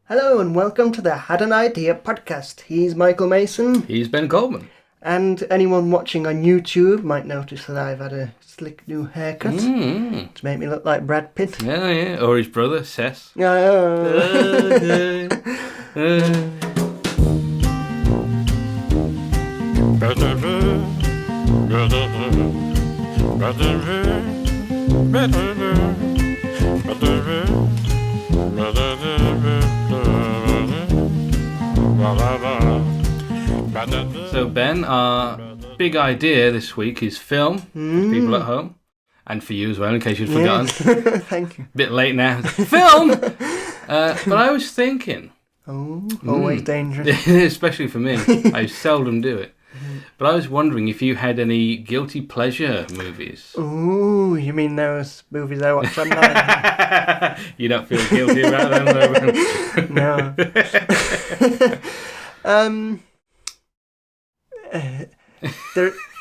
Hello and welcome to the Had an Idea podcast. He's Michael Mason. He's Ben Coleman. And anyone watching on YouTube might notice that I've had a slick new haircut to make me look like Brad Pitt. Yeah. Or his brother, Seth. So Ben, our big idea this week is film for people at home, and for you as well, in case you'd forgotten. Yes. Thank you. Bit late now. Film! But I was thinking... always dangerous. Especially for me. I seldom do it. But I was wondering if you had any guilty pleasure movies. Ooh, you mean those movies I watch online? You don't feel guilty about them, though? No.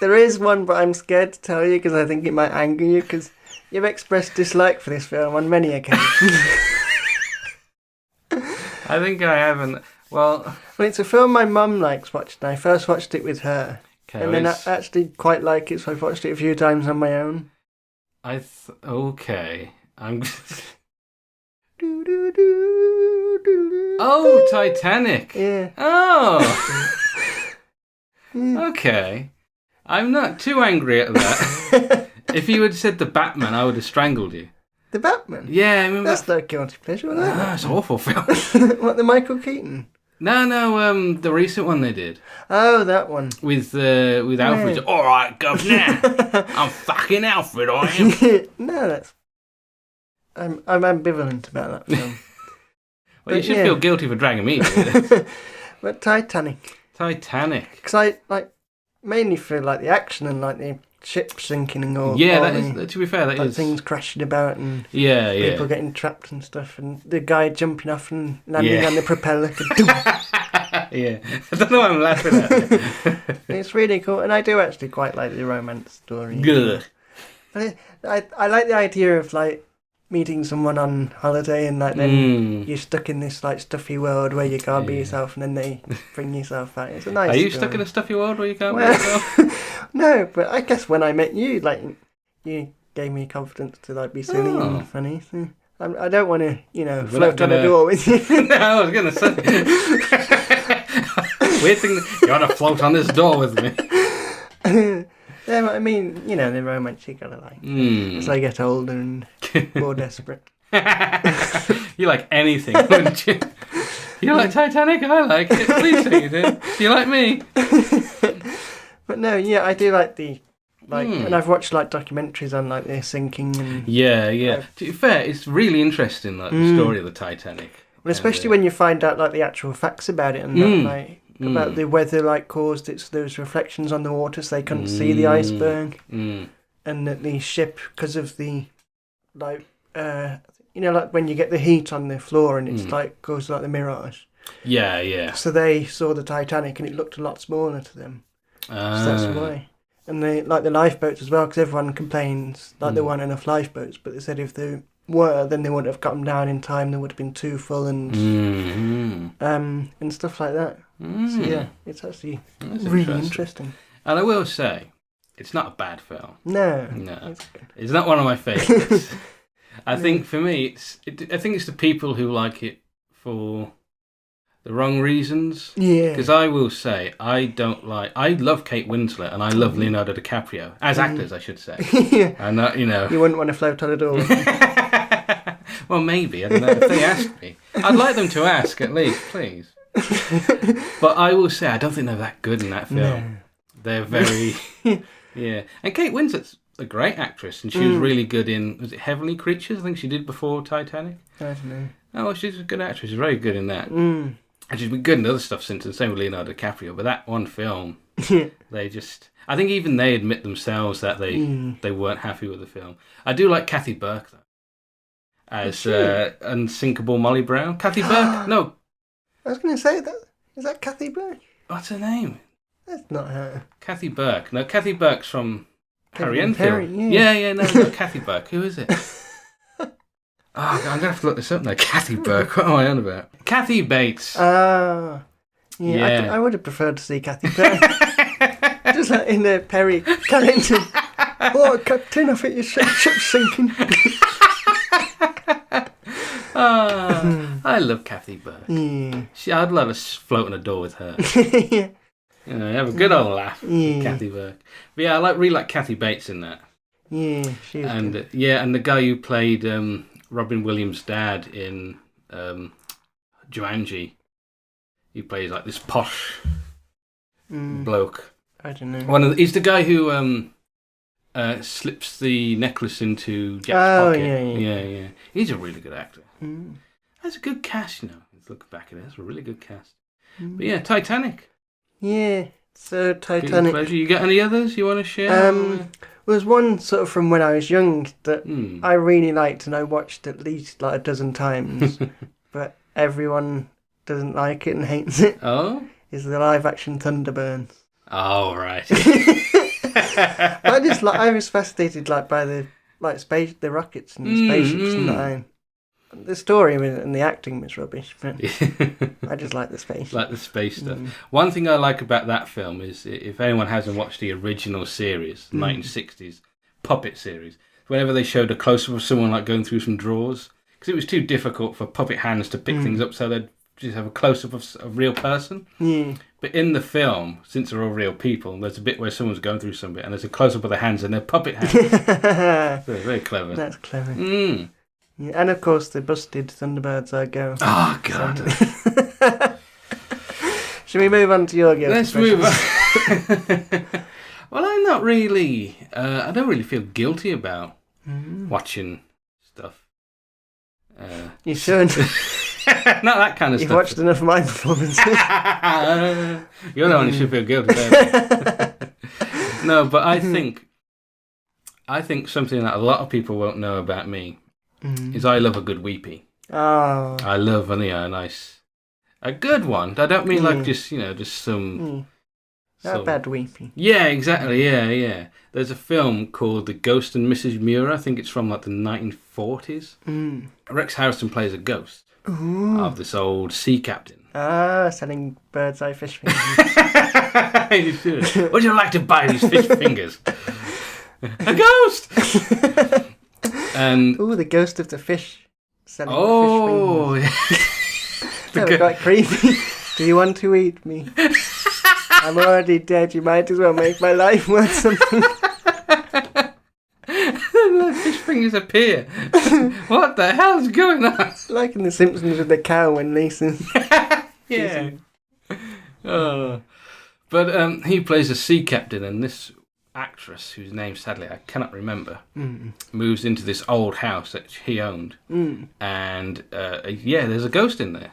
There is one, but I'm scared to tell you because I think it might anger you because you've expressed dislike for this film on many occasions. I think I haven't. Well, it's a film my mum likes watching. I first watched it with her, and then I actually quite like it, so I've watched it a few times on my own. Okay. Oh, Titanic. Yeah. Oh. Okay. I'm not too angry at that. If you had said The Batman, I would have strangled you. The Batman? Yeah, I mean... That's no guilty pleasure, was it? It's an awful film. What, the Michael Keaton? No, the recent one they did. Oh, that one. With Alfred. Yeah. All right, governor. I'm fucking Alfred, I am. No, that's... I'm ambivalent about that film. Well, you should feel guilty for dragging me to this. But Titanic. Because I mainly feel like the action and like the ship sinking and all. Yeah, to be fair, that is things crashing about and people getting trapped and stuff, and the guy jumping off and landing on the propeller. Yeah, I don't know why I'm laughing at it. It's really cool, and I do actually quite like the romance story. Good. But I like the idea of like meeting someone on holiday and like then you're stuck in this like stuffy world where you can't be yourself, and then they bring yourself out. It's a nice. Are you story. stuck in a stuffy world where you can't be yourself? No, but I guess when I met you, like you gave me confidence to like be silly and funny. So I don't want to, float on a door with you. No, I was gonna say. Weird thing. You want to float on this door with me? Yeah, but I mean, the romance you gotta like. As I get older and more desperate. You like anything, wouldn't you? You like Titanic? I like it. Please say you do. Do you like me? But no, I do like and I've watched like documentaries on like the sinking and... Yeah. To be fair, it's really interesting, like the story of the Titanic. Well, especially when you find out like the actual facts about it and that, like... About the weather caused those reflections on the water so they couldn't see the iceberg. And that the ship, because of the like when you get the heat on the floor and it's goes like the mirage. Yeah. So they saw the Titanic and it looked a lot smaller to them. So that's why. And the lifeboats as well, because everyone complains there weren't enough lifeboats, but they said if there were, then they wouldn't have got them down in time. They would have been too full and stuff like that. So yeah, it's actually really interesting. And I will say, it's not a bad film. No, it's not one of my favourites. I think for me, I think it's the people who like it for the wrong reasons. Yeah. Because I will say, I love Kate Winslet and I love Leonardo DiCaprio as actors, I should say. Yeah. And you wouldn't want to float on a door. Well, maybe, I don't know. If they asked me, I'd like them to ask at least, please. But I will say, I don't think they're that good in that film. No. They're very, And Kate Winslet's a great actress, and she was really good in, was it Heavenly Creatures? I think she did before Titanic. I don't know. Oh, well, she's a good actress. She's very good in that. And she's been good in other stuff since, and same with Leonardo DiCaprio. But that one film, they just... I think even they admit themselves that they weren't happy with the film. I do like Kathy Burke, though. As Unsinkable Molly Brown. Kathy Burke? No. I was going to say that. Is that Kathy Burke? What's her name? That's not her. Kathy Burke. No, Kathy Burke's from Harry Enfield. Harry, Yeah, no, Kathy Burke. Who is it? I'm going to have to look this up now. Kathy Burke. What am I on about? Kathy Bates. Yeah. Yeah. I would have preferred to see Kathy Burke. Just like in the Perry Carrington. Oh, Captain, I think your ship's sinking. I love Kathy Burke. Yeah. I'd love to float on a door with her. Yeah. Have a good old laugh with Yeah. Kathy Burke. But yeah, I really like Kathy Bates in that. Yeah, she was And good. and the guy who played Robin Williams' dad in Jumanji, he plays like this posh bloke. I don't know. He's the guy who slips the necklace into Jack's pocket. Yeah. He's a really good actor. That's a good cast, Let's look back at it. That's a really good cast. But yeah, Titanic. Yeah, so Been a Titanic. pleasure. You got any others you want to share? Was one sort of from when I was young that I really liked and I watched at least like a dozen times, but everyone doesn't like it and hates it. Oh? Is the live action Thunderbirds. Oh, right. I was fascinated by the rockets and the spaceships and that. The story and the acting was rubbish, but I just like the space. Like the space stuff. One thing I like about that film is, if anyone hasn't watched the original series, 1960s puppet series, whenever they showed a close-up of someone like going through some drawers, because it was too difficult for puppet hands to pick things up, so they'd just have a close-up of a real person. Yeah. But in the film, since they're all real people, there's a bit where someone's going through something, and there's a close-up of their hands, and they're puppet hands. Very, very clever. That's clever. Yeah, and of course the busted Thunderbirds I go. Oh, God. Should we move on to your guilty Let's move on. Well, I'm not really... I don't really feel guilty about watching stuff. You should. Not that kind of You've stuff. watched enough of my performances. You're the one who should feel guilty there. No, but I think something that a lot of people won't know about me is I love a good weepy. Oh. I love a good one. I don't mean like just some... Not bad weepy. Yeah, exactly. Yeah. There's a film called The Ghost and Mrs. Muir. I think it's from like the 1940s. Rex Harrison plays a ghost of this old sea captain. Selling bird's eye fish fingers. You should. Would you like to buy these fish fingers? A ghost! And the ghost of the fish selling fish fingers. That was quite creepy. Do you want to eat me? I'm already dead. You might as well make my life worth something. The fish fingers appear. What the hell is going on? Like in The Simpsons with the cow when Lisa's... Yeah. But he plays a sea captain, and this actress, whose name sadly I cannot remember, moves into this old house that he owned, and there's a ghost in there.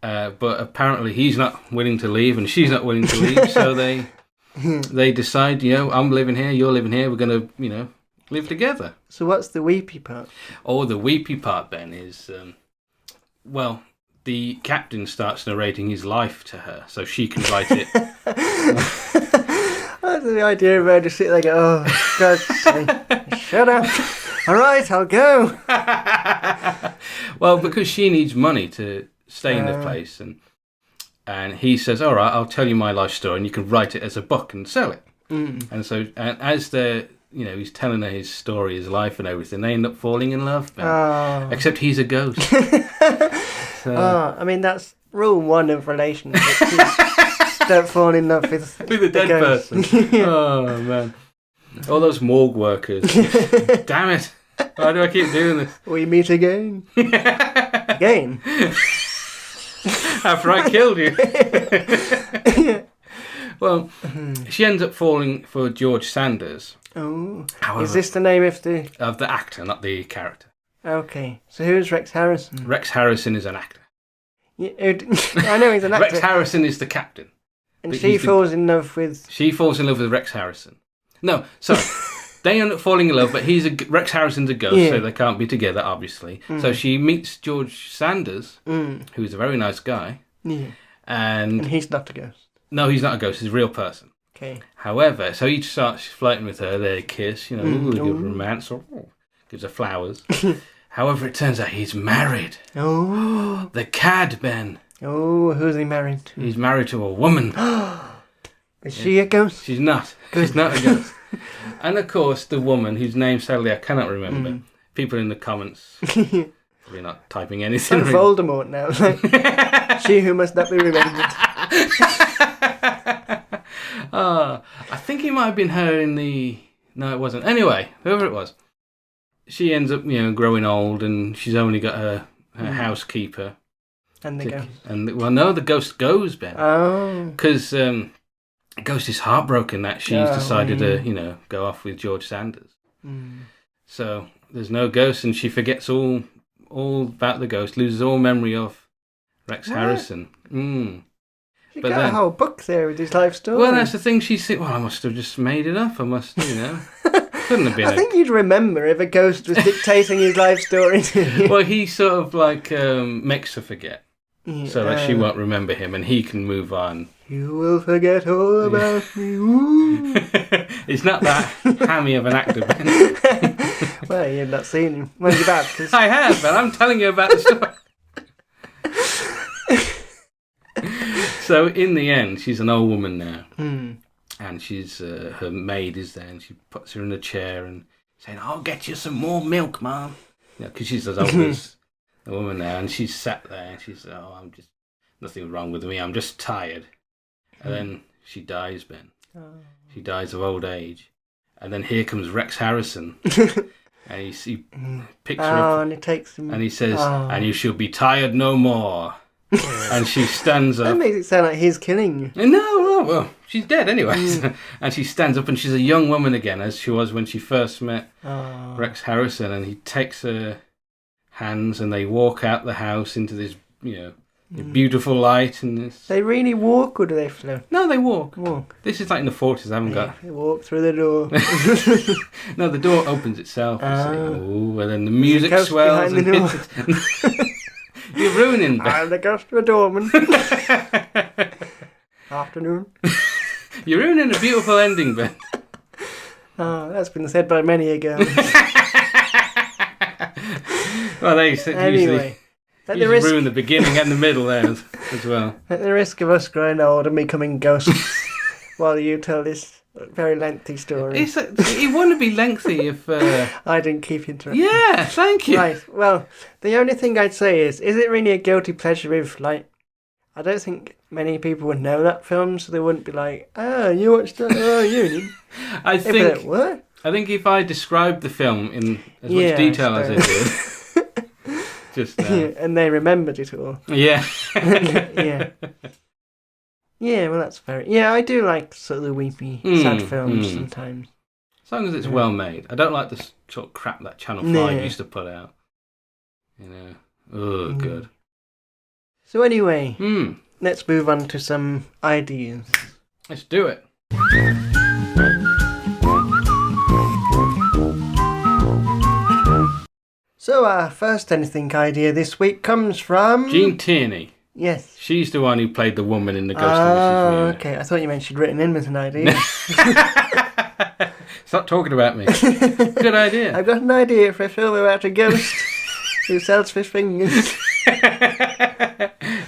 But apparently he's not willing to leave, and she's not willing to leave, so they decide, I'm living here, you're living here, we're going to, live together. So what's the weepy part? Oh, the weepy part, Ben, is, the captain starts narrating his life to her, so she can write it. That's the idea of her just sitting there going, oh, God's sake, shut up. All right, I'll go. Well, because she needs money to stay in the place, and he says, all right, I'll tell you my life story, and you can write it as a book and sell it. And so, as he's telling her his story, his life and everything, they end up falling in love, except he's a ghost. So, I mean, that's rule one of relationships. Don't fall in love with a dead person. Oh, man. All those morgue workers. Damn it. Why do I keep doing this? We meet again. Again? After I killed you. Well, she ends up falling for George Sanders. Oh. However, is this the name of the... Of the actor, not the character. Okay. So who's Rex Harrison? Rex Harrison is an actor. Yeah, I know he's an actor. Rex Harrison is the captain. And she falls in love with... She falls in love with Rex Harrison. No, sorry. They end up falling in love, but Rex Harrison's a ghost, so they can't be together, obviously. So she meets George Sanders, who's a very nice guy. Yeah. And he's not a ghost. No, he's not a ghost. He's a real person. Okay. However, so he starts flirting with her. They kiss, give romance, or gives her flowers. However, it turns out he's married. Oh. The cad, Ben. Oh, who's he married to? He's married to a woman. Is she a ghost? She's not. She's not a ghost. And of course, the woman whose name sadly I cannot remember. People in the comments, probably not typing anything. It's Voldemort now. Like, she who must not be remembered. I think it might have been her in the... No, it wasn't. Anyway, whoever it was. She ends up, growing old, and she's only got her housekeeper. And the ghost. Well, no, the ghost goes, Ben. Oh. Because the ghost is heartbroken that she's decided to, go off with George Sanders. So there's no ghost, and she forgets all about the ghost, loses all memory of Rex Harrison. She got a whole book there with his life story. Well, that's the thing. She said, "Well, I must have just made it up. I must, couldn't have been." I think you'd remember if a ghost was dictating his life story to you. Well, he sort of like makes her forget, so that she won't remember him, and he can move on. You will forget all about me. Ooh. It's not that hammy of an actor, Ben. Well, you've not seen him. Well, you've had. Cause... I have, but I'm telling you about the story. So in the end, she's an old woman now, and she's her maid is there, and she puts her in a chair and saying, "I'll get you some more milk, Mum." Because she's as old as a woman now, and she's sat there and she's, I'm just nothing wrong with me. I'm just tired. And then she dies, Ben. She dies of old age, and then here comes Rex Harrison, and he picks her up, and he takes him, and he says, "And you shall be tired no more." And she stands up. That makes it sound like he's killing you. No, well, she's dead anyway. And she stands up, and she's a young woman again, as she was when she first met Rex Harrison. And he takes her hands, and they walk out the house into this, beautiful light. And this... They really walk, or do they float? No, they walk. Walk. This is like in the 40s. I haven't got. They walk through the door. No, the door opens itself. And then the music swells. Behind the door. You're ruining Ben. I'm the ghost of a doorman. Afternoon. You're ruining a beautiful ending, Ben. Oh, that's been said by many a girl. Well, they usually ruin the beginning and the middle there as well. At the risk of us growing old and becoming ghosts while you tell this very lengthy story. It wouldn't be lengthy if... I didn't keep interrupting. Yeah, thank you. Right, well, the only thing I'd say is it really a guilty pleasure if, I don't think many people would know that film, so they wouldn't be like, you watched that? Oh, you did. I think... What? I think if I described the film in as much detail as I did... just and they remembered it all. Yeah. Yeah. Yeah, well, that's fair. Yeah, I do like sort of the weepy, sad films sometimes. As long as it's well made. I don't like the sort of crap that Channel 5 used to put out. Good. So anyway, let's move on to some ideas. Let's do it. So our first anything idea this week comes from... Jean Tierney. Yes. She's the one who played the woman in the Ghost and Mrs. Muir. Okay. I thought you meant she'd written in with an idea. Stop talking about me. Good idea. I've got an idea for a film about a ghost who sells fish fingers.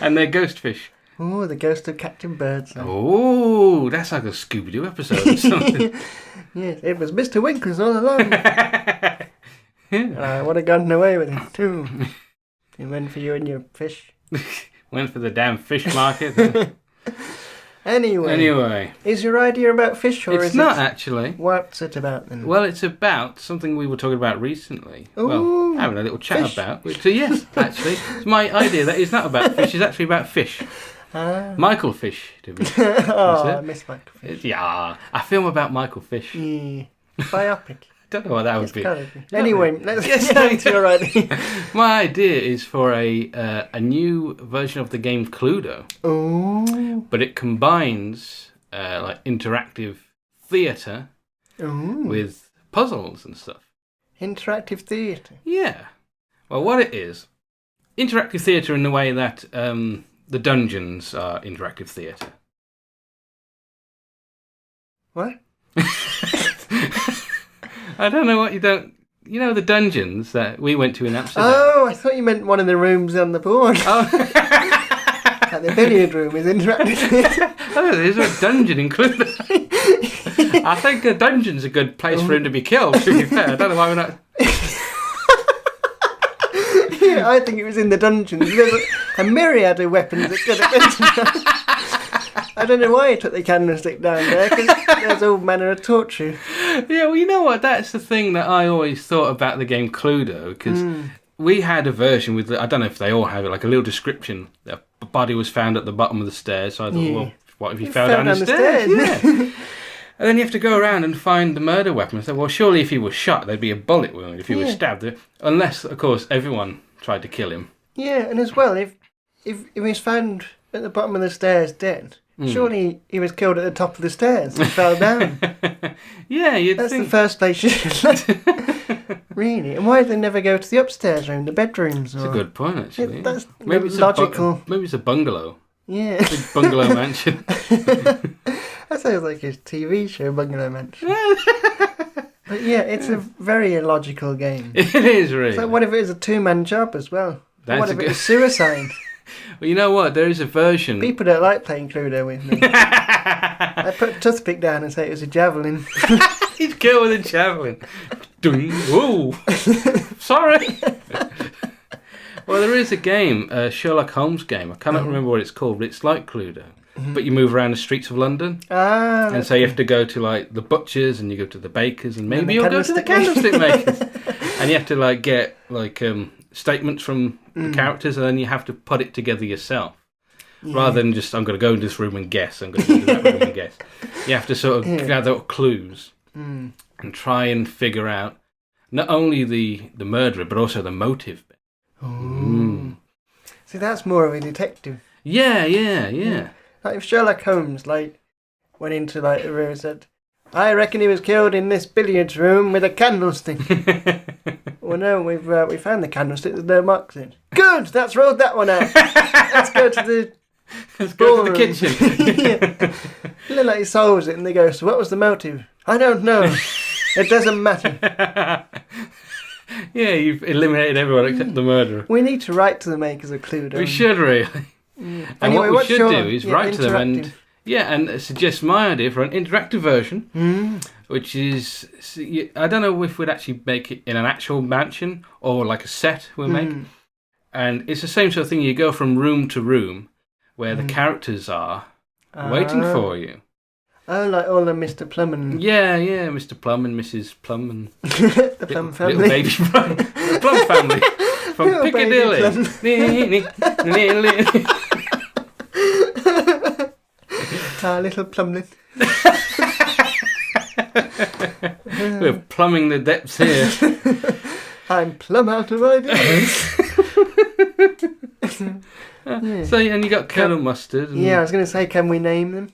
And they're ghost fish. Oh, the ghost of Captain Birdseye. Oh, that's like a Scooby-Doo episode or something. Yes, it was Mr. Winkles all along. And I would have gotten away with it too. He went for you and your fish. Went for the damn fish market. Anyway. Is your idea about fish or it's not actually. What's it about then? Well, it's about something we were talking about recently. Ooh, well, having a little chat about. So yes, actually. It's my idea that is not about fish, it's actually about fish. Michael Fish, to be I miss Michael Fish. Yeah, a film about Michael Fish. Yeah. Biopic. Don't know what that would be. Anyway, let's get to your idea. My idea is for a new version of the game Cluedo. Oh. But it combines like interactive theatre with puzzles and stuff. Interactive theatre? Yeah. Well, what it is, interactive theatre in the way that the dungeons are interactive theatre. What? I don't know what you don't You know the dungeons that we went to in Amsterdam? Oh, I thought you meant one of the rooms on the board. Oh. Like the billiard room is interactive. Oh, there's a dungeon included. I think a dungeon's a good place for him to be killed, to be fair. I don't know why we're not... Yeah, I think it was in the dungeons. There's a myriad of weapons that could have been. I don't know why he took the candlestick down there, because there's all manner of torture. Yeah, well, you know what? That's the thing that I always thought about the game Cluedo, because we had a version with, I don't know if they all have it, like a little description. A body was found at the bottom of the stairs, so I thought, well, what if he fell down the stairs? Yeah. And then you have to go around and find the murder weapon. I said, well, surely if he was shot, there'd be a bullet wound if he was stabbed. Unless, of course, everyone tried to kill him. Yeah, and as well, if he was found at the bottom of the stairs dead, surely he was killed at the top of the stairs and fell down. Yeah, That's the first place you should really. And why did they never go to the upstairs room, the bedrooms? That's a good point, actually. That's maybe it's logical. Maybe it's a bungalow. Yeah. Big bungalow mansion. That sounds like a TV show, Bungalow Mansion. But yeah, it's a very illogical game. It is, really. So what if it was a two-man job as well? What if it was suicide? Well, you know what? There is a version. People don't like playing Cluedo with me. I put a toothpick down and say it was a javelin. He's killed with a javelin. Dung. Whoa. Sorry. Well, there is a game, a Sherlock Holmes game. I cannot remember what it's called, but it's like Cluedo. But you move around the streets of London. And so you have to go to like the butchers and you go to the bakers and maybe you'll go to the candlestick makers. And you have to like get like statements from the characters and then you have to put it together yourself. Yeah. Rather than just, I'm going to go in this room and guess. I'm going to go to that room and guess. You have to sort of gather up clues and try and figure out not only the murderer but also the motive. See, that's more of a detective. Yeah. Like if Sherlock Holmes like went into like a room and said, "I reckon he was killed in this billiards room with a candlestick." Well, no, we found the candlestick. There's no marks in. Good. That's rolled that one out. Let's go to the kitchen. Yeah. Look like he solves it, and they go, "So what was the motive?" "I don't know. It doesn't matter." Yeah, you've eliminated everyone except the murderer. We need to write to the makers of Cluedo. We should really. And anyway, what we should do is write to them and suggest my idea for an interactive version, which is, I don't know if we'd actually make it in an actual mansion or like a set we'll make. And it's the same sort of thing. You go from room to room where the characters are waiting for you. Oh, like all the Mr. Plum and... Yeah, Mr. Plum and Mrs. Plum and... the Plum family. Little baby Plum. The Plum family. From Little Piccadilly. Little Plumlet. We're plumbing the depths here. I'm plumb out of ideas. So, and you got Colonel Mustard. And... Yeah, I was going to say, can we name them?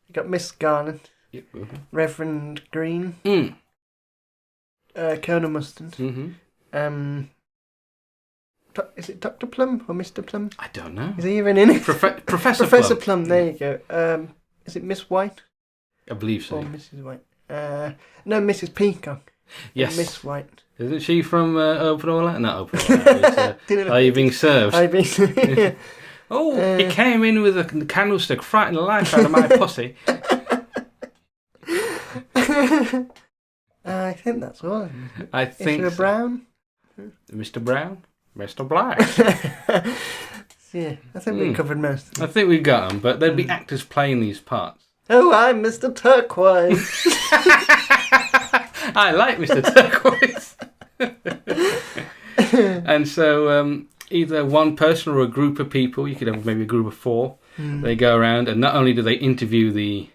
You got Miss Garland, Reverend Green, Colonel Mustard. Is it Dr. Plum or Mr. Plum? I don't know. Is he even in it? Professor Plum. There you go. Is it Miss White? I believe so. Or Mrs. White? No, Mrs. Peacock. Yes. Miss White. Isn't she from Open All Out? Not Open All Out. Are You Being Served? Are You Being Served? Yeah. Oh, he came in with a candlestick, frightened the life out of my pussy. I think that's all. I think Mr. Brown? Mr. Brown? Mr. Black? Yeah, I think we covered most of them. I think we've got them, but there'd be actors playing these parts. Oh, I'm Mr. Turquoise. I like Mr. Turquoise. And so either one person or a group of people, you could have maybe a group of 4, they go around and not only do they interview the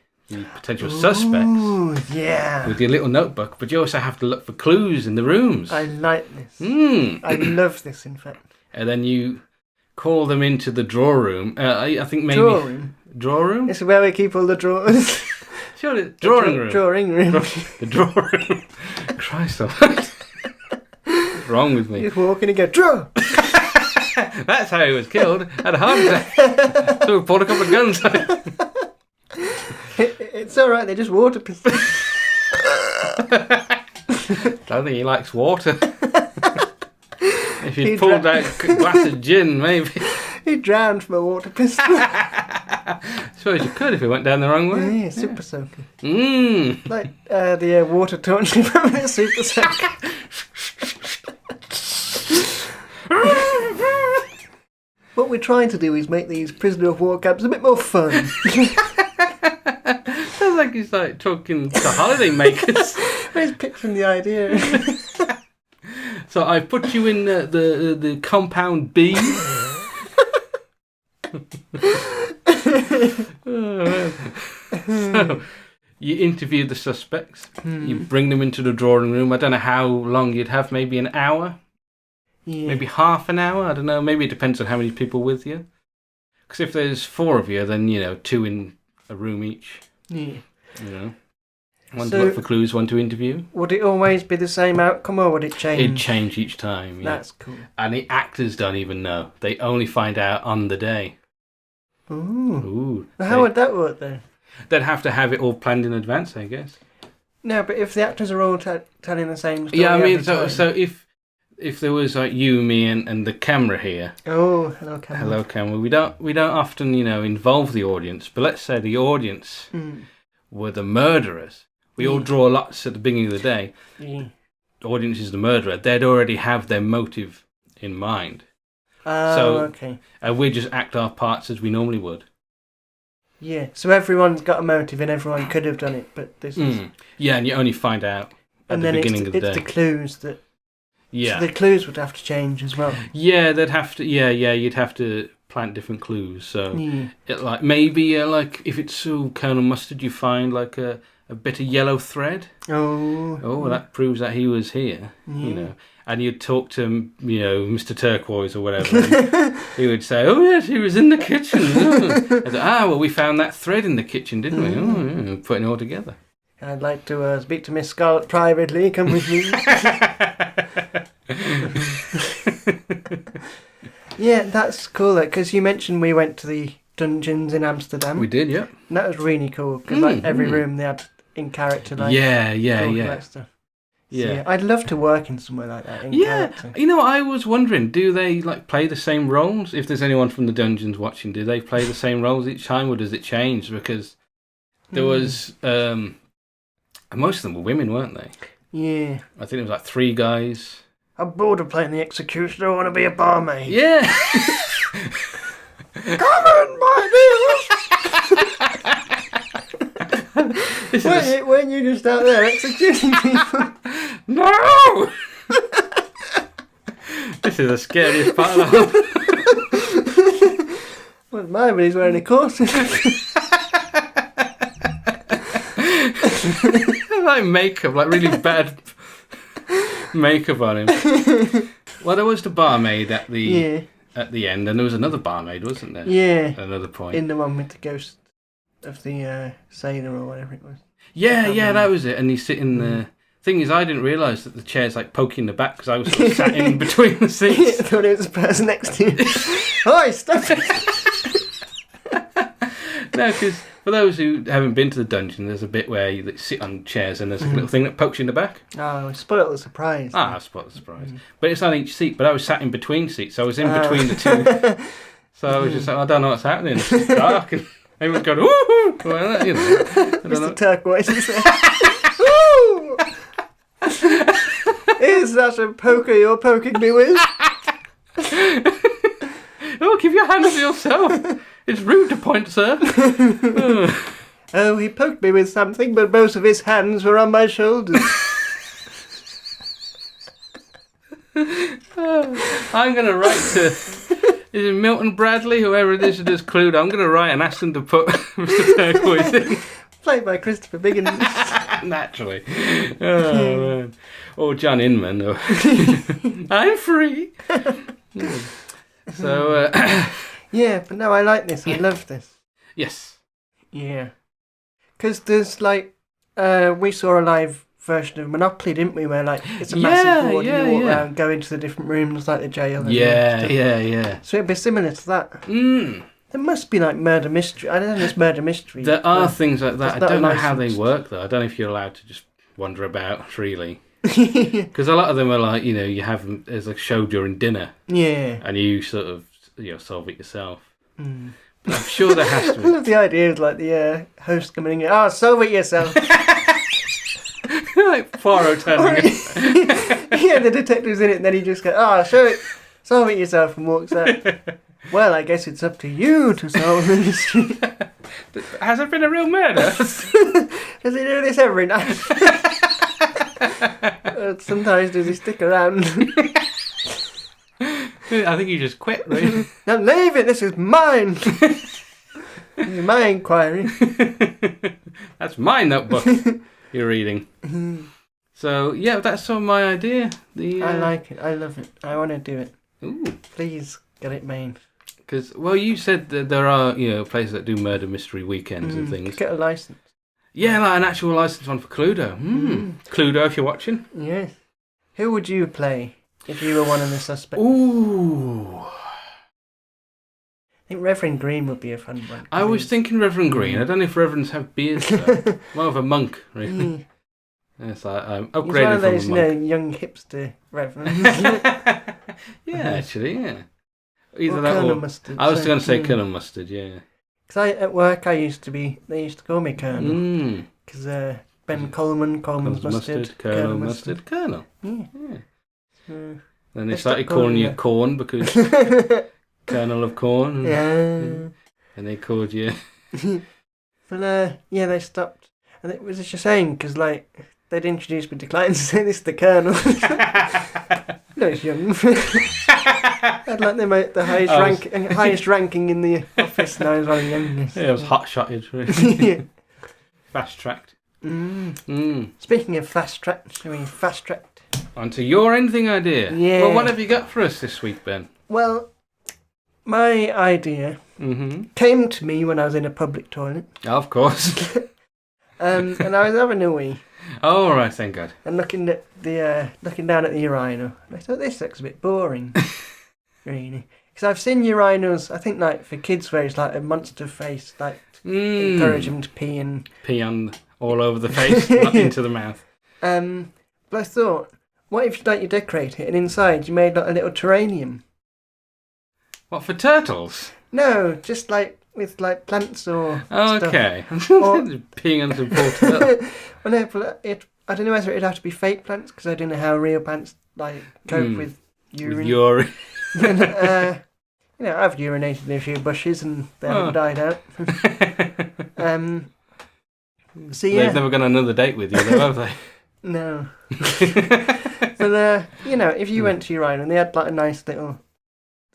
potential suspects with your little notebook, but you also have to look for clues in the rooms. I like this. I love this, in fact. And then you call them into the draw room. I think maybe... Draw room? Draw room? This is where we keep all the drawers. Surely, drawing room. Drawing room. The draw room. Christ almighty. What's wrong with me? You just walk in and go, draw! That's how he was killed. Had a heart attack. So we pulled a couple of guns on him. It's alright, they're just water pistols. don't think he likes water. If he'd pulled out a glass of gin, maybe. He'd drown from a water pistol. I suppose you could if it went down the wrong way. Yeah, super soaker. Like the water torch from the super soaker. What we're trying to do is make these prisoner of war camps a bit more fun. Sounds like he's like talking to holiday makers. He's pitching the idea. So I put you in the compound B. So you interview the suspects. You bring them into the drawing room. I don't know how long you'd have. Maybe an hour. Yeah. Maybe half an hour. I don't know. Maybe it depends on how many people with you. Because if there's 4 of you, then 2 in a room each. Yeah. One to look for clues, one to interview. Would it always be the same outcome, or would it change? It'd change each time. Yeah. That's cool. And the actors don't even know. They only find out on the day. Ooh. How would that work then? They'd have to have it all planned in advance, I guess. No, but if the actors are all telling the same story. Yeah, I mean, so if there was like you, me, and the camera here. Oh, hello camera. Hello camera. We don't often involve the audience, but let's say the audience were the murderers. We all draw lots at the beginning of the day. Yeah. The audience is the murderer. They'd already have their motive in mind. Okay. And we just act our parts as we normally would. Yeah, so everyone's got a motive and everyone could have done it, but this is... Yeah, and you only find out at the beginning of the day. And then it's the clues that... Yeah. So the clues would have to change as well. Yeah, they'd have to... Yeah, you'd have to plant different clues. So, maybe if it's Colonel Mustard, you find like a bit of yellow thread. Oh, that proves that he was here, And you'd talk to, Mr. Turquoise or whatever. And he would say, oh, yes, he was in the kitchen. Well, we found that thread in the kitchen, didn't we? Oh, yeah, putting it all together. I'd like to speak to Miss Scarlet privately. Come with me. Yeah, that's cool, because you mentioned we went to the dungeons in Amsterdam. We did, yeah. And that was really cool, because every room they had in character. Yeah. Stuff. Yeah, I'd love to work in somewhere like that. Character. I was wondering, do they play the same roles? If there's anyone from the dungeons watching, do they play the same roles each time, or does it change? Because there was most of them were women, weren't they? Yeah, I think it was 3 guys. I'm bored of playing the executioner. I want to be a barmaid. Yeah. Come on, my dear. When you just out there executing people. No! This is the scariest part of the whole... Well, mine when he's wearing a corset. Makeup, really bad makeup on him. Well, there was the barmaid at the end, and there was another barmaid, wasn't there? Yeah. At another point. In the one with the ghost of the sailor or whatever it was. Yeah, that was it. And he's sitting there. Thing is, I didn't realise that the chair's poking the back because I was sort of sat in between the seats. I thought it was the person next to you. Oi, stop it! No, because for those who haven't been to the dungeon, there's a bit where you sit on chairs and there's a little thing that pokes you in the back. Oh, spoiled the surprise. I spoiled the surprise. But it's on each seat, but I was sat in between seats, so I was in between the two. So I was just I don't know what's happening. It's just dark and everyone's going, woohoo! Well, Mr. Turquoise is there. Woo! Is that a poker you're poking me with? Oh, give your hand to yourself. It's rude to point, sir. Oh, he poked me with something, but both of his hands were on my shoulders. I'm going to write to... Is it Milton Bradley, whoever it is who does Cluedo? I'm going to write and ask them to put Mr. Turquoise in. Played by Christopher Biggins. Naturally. Oh, man. Or John Inman. Or I'm free. So... Yeah, but no, I like this. I love this. Yes. Yeah. Because there's we saw a live version of Monopoly, didn't we? Where it's a massive board and you walk around, go into the different rooms like the jail. Yeah. So it'd be similar to that. There must be murder mystery. I don't know if it's murder mystery. There are things like that. I don't know how they work though. I don't know if you're allowed to just wander about freely. Because a lot of them are like, you have them as a show during dinner. Yeah. And you sort of, solve it yourself. Mm. But I'm sure there has to be. I love the idea of like the host coming in. Oh, solve it yourself. Like Poirot turning it. Yeah, the detective's in it, and then he just goes, solve it yourself, and walks out. Well, I guess it's up to you to solve the mystery. Has there been a real murder? Does he do this every night? Sometimes does he stick around? I think he just quit, right? Now leave it, this is mine. This is my inquiry. That's my notebook you're reading. So, yeah, that's sort of my idea. I like it, I love it. I want to do it. Ooh. Please get it made. Because, you said that there are, places that do murder mystery weekends and things. Get a license. Yeah, like an actual licensed one for Cluedo. Cluedo, if you're watching. Yes. Who would you play if you were one of the suspects? Ooh. I think Reverend Green would be a fun one. I was thinking Reverend Green. I don't know if reverends have beards, though. More of a monk, really. Yes, I'm upgraded He's one of those, from a monk. young hipster reverends. Yeah, actually, yeah. Either or that Colonel or... Mustard. I was going to say Colonel Mustard, yeah. Because at work they used to call me Colonel. Because Ben Coleman's Mustard, Colonel Mustard, Colonel. Yeah. Then they started calling you Corn because Colonel of Corn. Yeah. And they called you... But they stopped. And it was just a shame because they'd introduced me to clients and say this is the Colonel. No, it's young. I'd like them the highest ranking in the office, and I was one of the youngest. Yeah, it was hot-shotted. Really. Yeah. Fast-tracked. Speaking of fast-tracked, I mean fast-tracked. On to your ending idea. Yeah. Well, what have you got for us this week, Ben? Well, my idea came to me when I was in a public toilet. Oh, of course. And I was having a wee. Oh, all right, thank God. And looking down at the urinal, and I thought this looks a bit boring, really. Because I've seen urinals, I think for kids where it's like a monster face, encourage them to pee on all over the face, not into the mouth. But I thought, what if you decorate it and inside you made a little terrarium? What, for turtles? No, just with plants or okay. stuff. Or peeing on some poor turtle. Well, no, but I don't know whether it'd have to be fake plants because I don't know how real plants cope with urine. With urine. I've urinated in a few bushes and they haven't died out. So yeah, they've never gone on another date with you, though, have they? No. But if you went to urinal and they had a nice little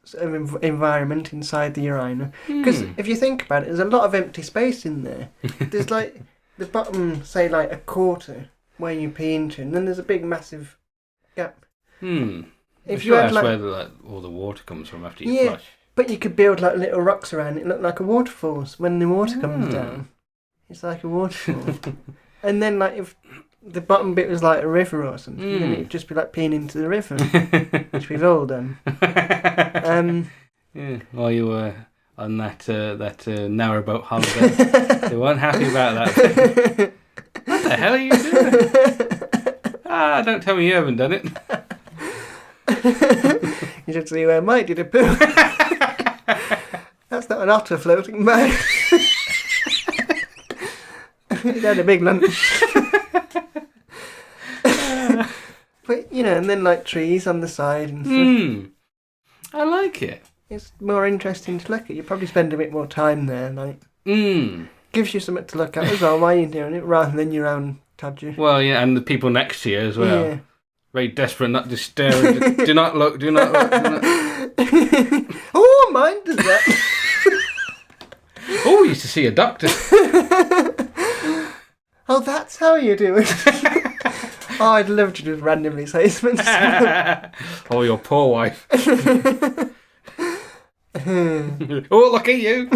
sort of environment inside the urinal, because if you think about it, there's a lot of empty space in there. There's the bottom, say a quarter where you pee into, and then there's a big massive gap. If you that's where all the water comes from after you flush. But you could build little rocks around it, look like a waterfall. So when the water comes down, it's like a waterfall. And then if the bottom bit was like a river or something, then it'd just be peeing into the river, which we've all done. While you were on that narrowboat holiday, they weren't happy about that. What the hell are you doing? Don't tell me you haven't done it. You should see where Mike did a poo. That's not an otter floating by. He had a big lunch. But and then trees on the side and stuff. I like it. It's more interesting to look at. You probably spend a bit more time there. Gives you something to look at as well while you're doing it, rather than your own todger. Well, yeah, and the people next to you as well. Yeah. Very desperate, not just staring. Do not look. Do not look. Oh, mine does that. Oh, we used to see a doctor. Oh, that's how you do it. Oh, I'd love to just randomly say something. Oh, your poor wife. Oh, look at you.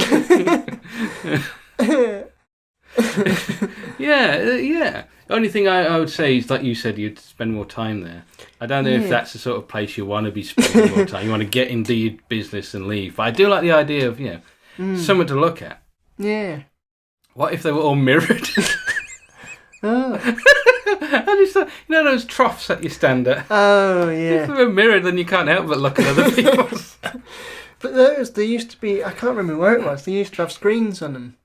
Yeah. The only thing I would say is, like you said, you'd spend more time there. I don't know if that's the sort of place you want to be spending more time. You want to get into your business and leave. But I do like the idea of, something to look at. Yeah. What if they were all mirrored? Oh. I just thought, you know those troughs that you stand at? Oh, yeah. If they're mirrored, then you can't help but look at other people's. But those, they used to be, I can't remember where it was, they used to have screens on them.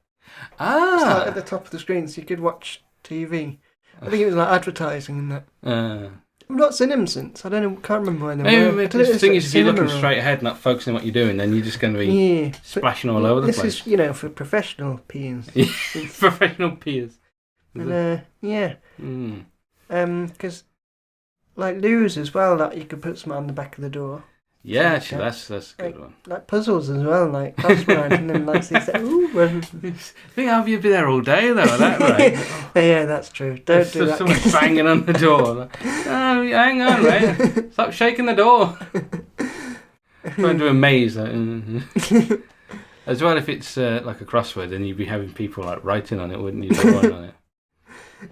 It's like at the top of the screen so you could watch TV. I think it was like advertising and that. I've not seen them since. I don't know, can't remember when they were. The thing is, if you're looking straight ahead and not focusing on what you're doing, then you're just going to be splashing all over the place. This is, for professional peers. Professional peers. And, because, like Loos as well, like you could put something on the back of the door. Yeah, actually, that's a good one. Like puzzles as well, like crossword, and then like say, ooh. I think I'll be there all day though, that right? Yeah, that's true. Don't do that. Someone banging on the door. Like, oh, hang on, right? Stop shaking the door. Trying to do a maze. As well, if it's like a crossword, then you'd be having people like writing on it, wouldn't you? Drawing on it.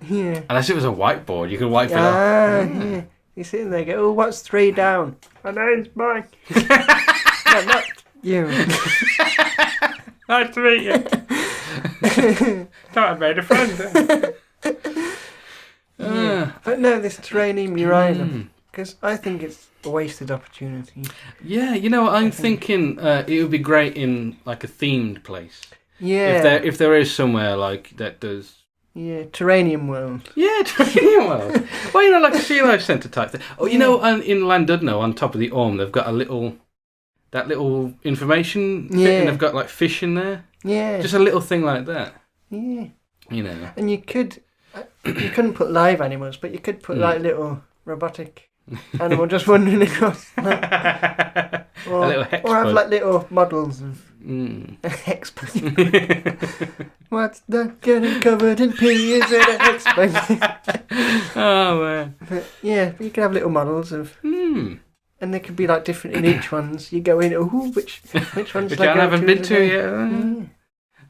Yeah. Unless it was a whiteboard, you could wipe it off. Yeah. You're sitting there, go, what's 3 down? My name's Mike. No, not you. Nice to meet you. Thought I made a friend. But no, this terranium urinal, because I think it's a wasted opportunity. Yeah, I'm thinking it would be great in like a themed place. Yeah. If there is somewhere like that does. Yeah, Terranium World. Yeah, Terranium World. Well, like a sea life centre type thing. Oh, in Llandudno, on top of the Orme, they've got that little information bit, and they've got like fish in there. Yeah. Just a little thing like that. Yeah. And you couldn't put live animals, but you could put like little robotic animal just wandering across. Like, a little hex or have bug. like little models of a hex bug. What's that getting covered in pee? Is it a hex bug? Oh man. But you could have little models of, and they could be like different in each one's. You go in, which one's which I haven't been to yet.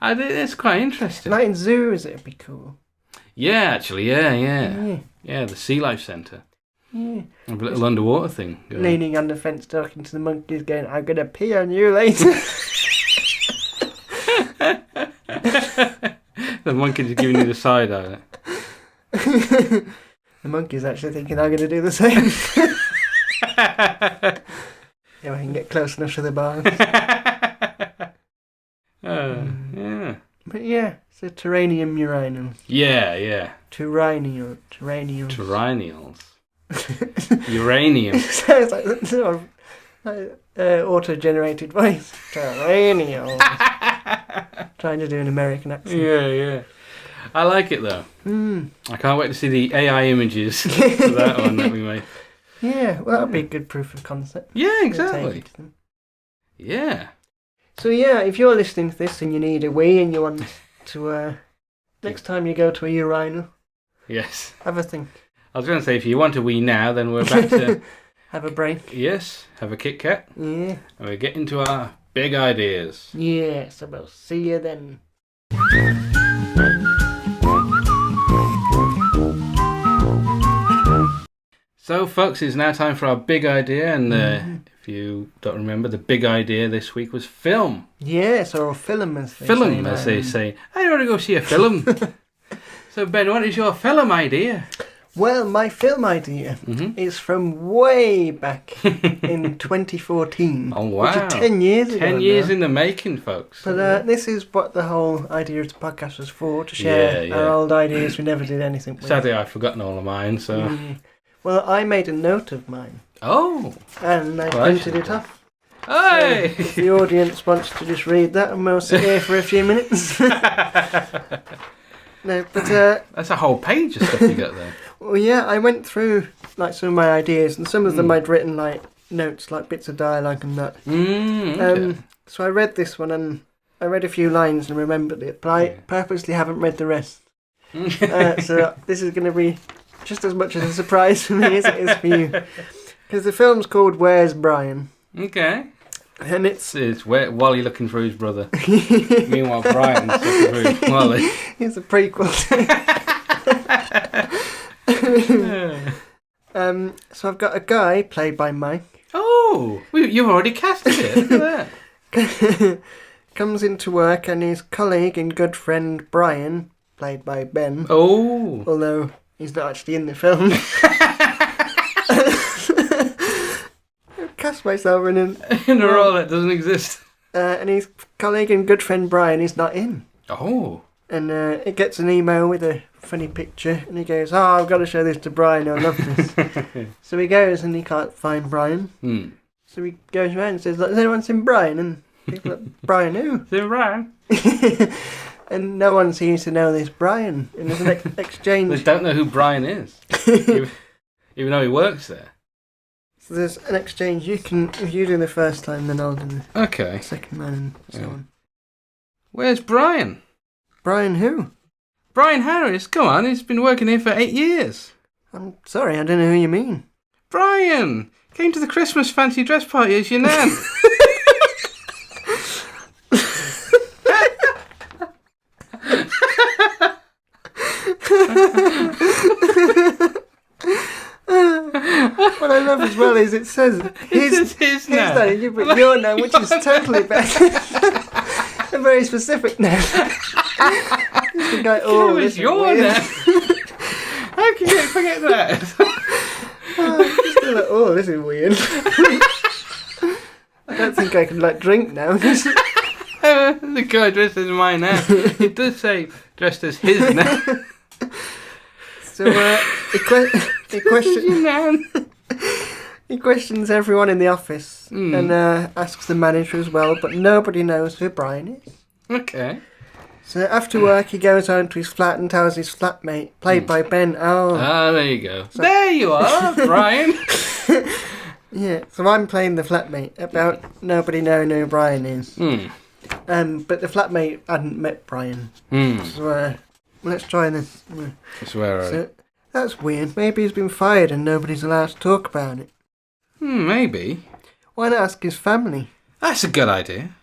I think it's quite interesting. Like in zoos, it'd be cool. Yeah, actually, yeah. The Sea Life Centre. Yeah. A little underwater thing. Leaning on the fence, talking to the monkeys, going, "I'm gonna pee on you later." The monkey just giving you the side eye. The monkey's actually thinking, "I'm gonna do the same." Yeah, I can get close enough to the bars. Yeah. But yeah, it's a terranium urinal. Yeah. Terranials. Uranium. Sounds like that sort of auto-generated voice. Terranials. Trying to do an American accent. Yeah. I like it though. I can't wait to see the AI images for that one that we made. Yeah, well, that'd be a good proof of concept. Yeah, exactly. Yeah. So yeah, if you're listening to this and you need a wee and you want to, next time you go to a urinal, yes, have a think. I was going to say, if you want a wee now, then we're back to have a break. Yes, have a Kit Kat. Yeah. And we get into our big ideas. Yeah, so we'll see you then. So, folks, it's now time for our big idea, and if you don't remember, the big idea this week was film. Yes, or film, as they say. I want to go see a film. So, Ben, what is your film idea? Well, my film idea is from way back in 2014. Oh, wow. Which is 10 years ago 10 years now. in the making, folks. But this is what the whole idea of the podcast was for, to share our old ideas we never did anything with. Sadly, I've forgotten all of mine, so... Well, I made a note of mine. Oh! And I printed it off. Hey! So if the audience wants to just read that, and we'll sit here for a few minutes. No, but... That's a whole page of stuff you got there. Well, yeah, I went through like some of my ideas, and some of them I'd written like notes, like bits of dialogue and that. Okay. So I read this one, and I read a few lines and remembered it, but I purposely haven't read the rest. So this is going to be just as much of a surprise for me as it is for you, because the film's called Where's Brian? Okay. And it's Wally looking for his brother. Meanwhile, Brian's looking for Wally. It's a prequel. So I've got a guy played by Mike. Oh, you've already casted it. Look at that. Comes into work, and his colleague and good friend Brian, played by Ben. Oh, although He's not actually in the film. I cast myself in a role that doesn't exist. And his colleague and good friend Brian is not in. Oh. And it gets an email with a funny picture, and he goes, "Oh, I've got to show this to Brian. I love this." So he goes, and he can't find Brian. So he goes around and says, "Has anyone seen Brian?" And people are like, "Brian who?" Seen Brian? And no one seems to know this Brian. And there's an exchange. They don't know who Brian is, even though he works there. So there's an exchange. If you do the first time, then I'll do the second one, and so on. Where's Brian? Brian who? Brian Harris. Come on, he's been working here for 8 years. I'm sorry, I don't know who you mean. Brian came to the Christmas fancy dress party as your nan. What I love as well is it says his nan, but your nan, which is totally better. A very specific nan. The guy, this is your nan. How can you forget that? Still like, this is weird. I don't think I can drink now. The guy dressed as my nan. It does say dressed as his nan. So he questions everyone in the office and asks the manager as well, but nobody knows who Brian is. Okay. So after work, he goes home to his flat and tells his flatmate, played by Ben. There you go. So, there you are, Brian. Yeah, so I'm playing the flatmate about nobody knowing who Brian is. But the flatmate hadn't met Brian. So let's try this. I swear. So that's weird. Maybe he's been fired and nobody's allowed to talk about it. Maybe. Why not ask his family? That's a good idea.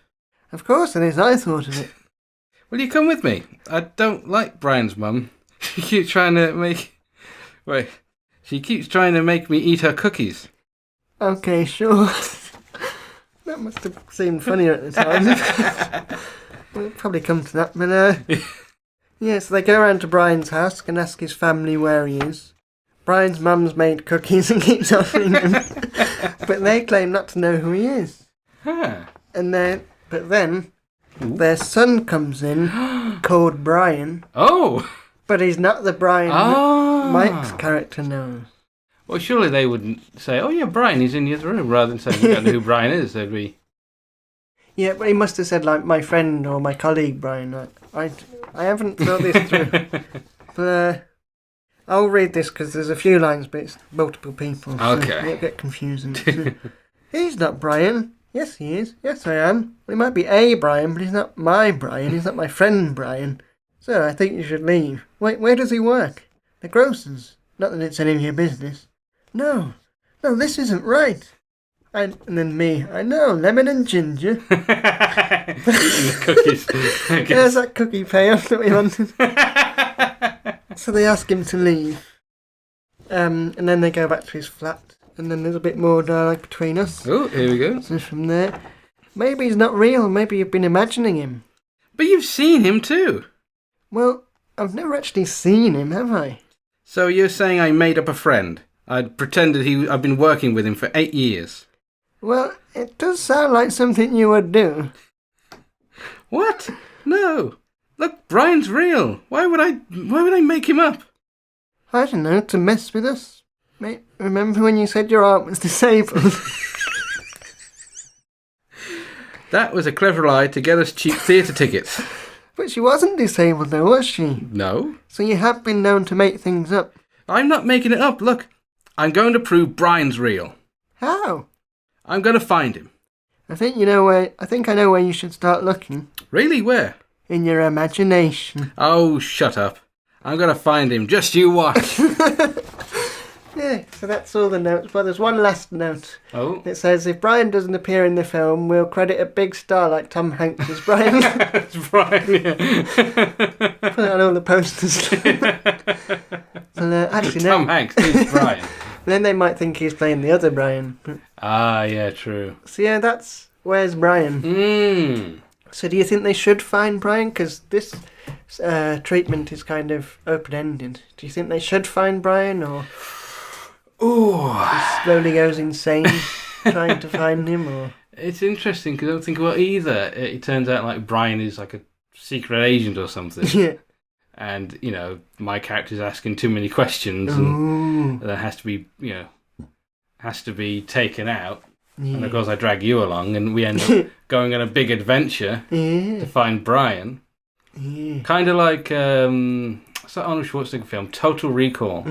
Of course it is. I thought of it. Will you come with me? I don't like Brian's mum. She keeps trying to make... Wait. She keeps trying to make me eat her cookies. Okay, sure. That must have seemed funnier at the time. We'll probably come to that, but yeah, so they go around to Brian's house and ask his family where he is. Brian's mum's made cookies and keeps offering them. But they claim not to know who he is. And then their son comes in, called Brian. Oh! But he's not the Brian that Mike's character knows. Well, surely they wouldn't say, "Oh yeah, Brian, he's in the other room," rather than saying, "We don't know who Brian is." They'd be... Yeah, but he must have said, my friend or my colleague, Brian. I haven't thought this through. But I'll read this because there's a few lines, but it's multiple people. Okay. So it'll get confusing. He's not Brian. Yes, he is. Yes, I am. Well, he might be a Brian, but he's not my Brian. He's not my friend Brian. So I think you should leave. Wait, where does he work? The grocer's. Not that it's any of your business. No, this isn't right. And then me, I know, lemon and ginger. Eating the cookies. There's that cookie payoff that we wanted. So they ask him to leave. And then they go back to his flat. And then there's a bit more dialogue between us. Oh, here we go. So from there, maybe he's not real. Maybe you've been imagining him. But you've seen him too. Well, I've never actually seen him, have I? So you're saying I made up a friend? I'd pretended I've been working with him for 8 years. Well, it does sound like something you would do. What? No. Look, Brian's real. Why would I make him up? I don't know, to mess with us. Mate, remember when you said your aunt was disabled? That was a clever lie to get us cheap theatre tickets. But she wasn't disabled though, was she? No. So you have been known to make things up. I'm not making it up. Look, I'm going to prove Brian's real. How? I'm going to find him. I think I know where you should start looking. Really? Where? In your imagination. Oh, shut up. I'm going to find him. Just you watch. Yeah, so that's all the notes. But there's one last note. Oh. It says, if Brian doesn't appear in the film, we'll credit a big star like Tom Hanks as Brian. It's Brian, yeah. Put it on all the posters. Actually, no. Tom Hanks is Brian. Then they might think he's playing the other Brian. Yeah, true. So yeah, that's Where's Brian? So do you think they should find Brian? Because this treatment is kind of open-ended. Do you think they should find Brian, or he slowly goes insane trying to find him? Or it's interesting because I don't think about either. It turns out like Brian is like a secret agent or something. Yeah. And my character's asking too many questions, and that has to be taken out. Yeah. And of course, I drag you along, and we end up going on a big adventure to find Brian. Yeah. Kind of like it's that Arnold Schwarzenegger film, Total Recall,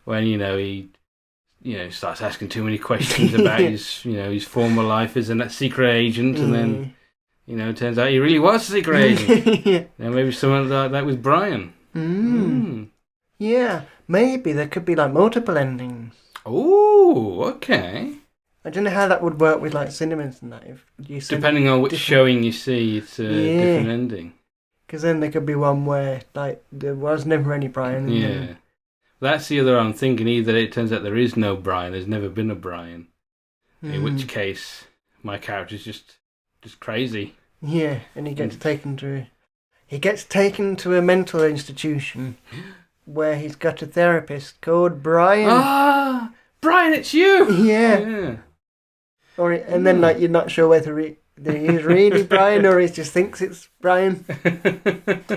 when he starts asking too many questions about his former life as a secret agent, and then it turns out he really was a secret agent. And maybe something like that with Brian. Yeah, maybe there could be like multiple endings. Oh, okay. I don't know how that would work with like cinemas and that. If you depending on which showing you see, it's a different ending. Because then there could be one where like there was never any Brian. Yeah, that's the other I'm thinking. Either it turns out there is no Brian, there's never been a Brian. In which case, my character's just crazy. Yeah, and he gets taken to a mental institution where he's got a therapist called Brian. Ah, Brian, it's you. Yeah. And then like you're not sure whether he is really Brian or he just thinks it's Brian.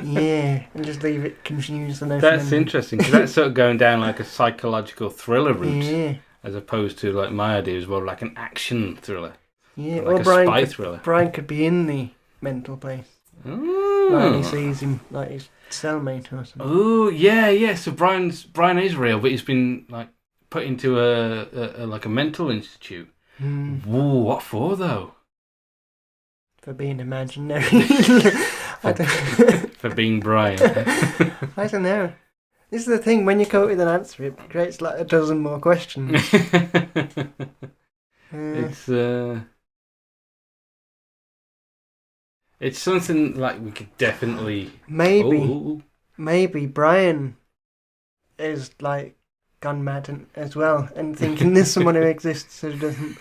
Yeah, and just leave it confused. That's interesting because that's sort of going down like a psychological thriller route, as opposed to like my idea is more like an action thriller. Yeah, or like a spy thriller. Brian could be in the mental place. Like he sees him like his cellmate or something. Oh yeah. So Brian is real, but he's been like put into a mental institute. Ooh, what for though? For being imaginary. For being Brian. I don't know. This is the thing, when you come up with an answer, it creates like a dozen more questions. It's something like we could definitely... Maybe Brian is like gone mad as well and thinking there's someone who exists who doesn't.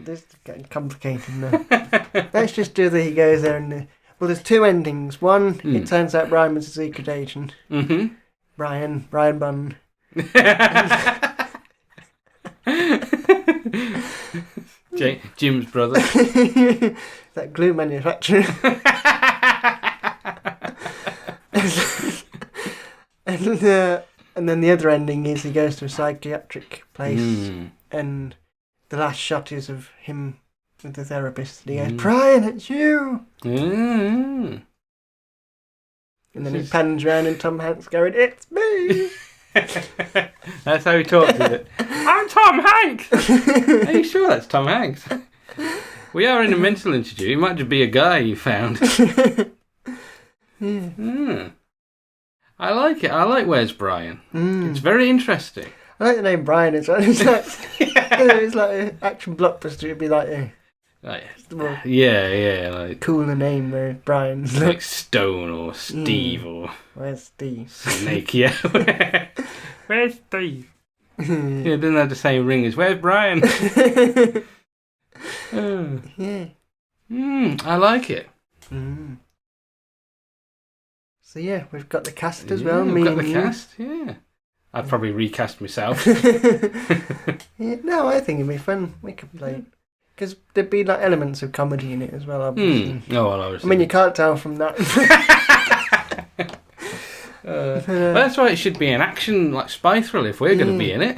This is getting complicated now. Let's just do that he goes there and... Well, there's two endings. One, it turns out Brian was a secret agent. Mm-hmm. Brian Bond. Jim's brother. That glue manufacturer. And then the other ending is he goes to a psychiatric place and the last shot is of him with the therapist. And he goes, Brian, it's you! And then he pans around and Tom Hanks going, it's me! That's how he talks, is it? I'm Tom Hanks! Are you sure that's Tom Hanks? We are in a mental institute. It might just be a guy you found. I like it. I like Where's Brian? It's very interesting. I like the name Brian as well. It's like, it's like an action blockbuster. It'd be like like cooler name where Brian's like Stone or Steve or Where's Steve? Snake, yeah. Where's Steve? It doesn't have the same ring as Where's Brian? I like it. So yeah, we've got the cast as well. We've got the cast. Yeah, I'd probably recast myself. No, I think it'd be fun. We could play it. Because there'd be like elements of comedy in it as well, obviously. I mean, you can't tell from that. That's why it should be an action like spy thriller if we're going to be in it.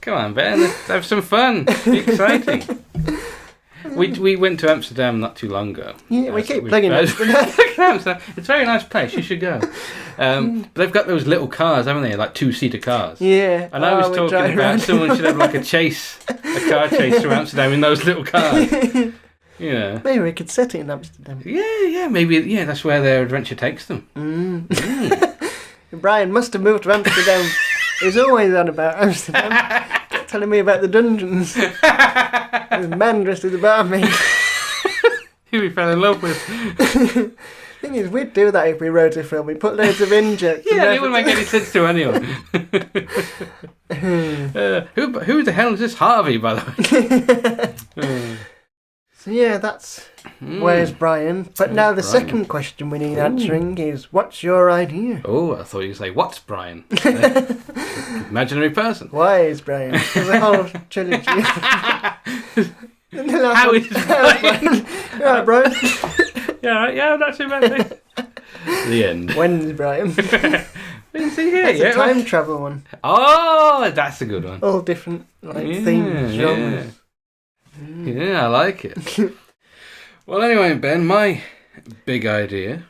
Come on, Ben, let's have some fun. Be exciting. We went to Amsterdam not too long ago. Yeah, we keep plugging Amsterdam. It's a very nice place. You should go. But they've got those little cars, haven't they? Like 2-seater cars. Yeah. And I was talking about someone should have like a car chase through Amsterdam in those little cars. Yeah. Maybe we could set it in Amsterdam. Yeah, maybe. Yeah, that's where their adventure takes them. Brian must have moved to Amsterdam. He's always on about Amsterdam. Telling me about the dungeons. There's a man dressed as a barmaid. Who we fell in love with. Thing is, we'd do that if we wrote a film. We'd put loads of injects. Yeah, it wouldn't make any sense to anyone. Who the hell is this Harvey, by the way? So yeah, that's where's Brian? But now the second question we need answering is, what's your idea? Oh, I thought you'd say, what's Brian? Imaginary person. Why is Brian? There's a whole trilogy. How is Brian? Right, Brian. Yeah, not too bad. The end. When's Brian? Is he here? That's a time travel one. Oh, that's a good one. All different themes, genres. Yeah, I like it. Well, anyway, Ben, my big idea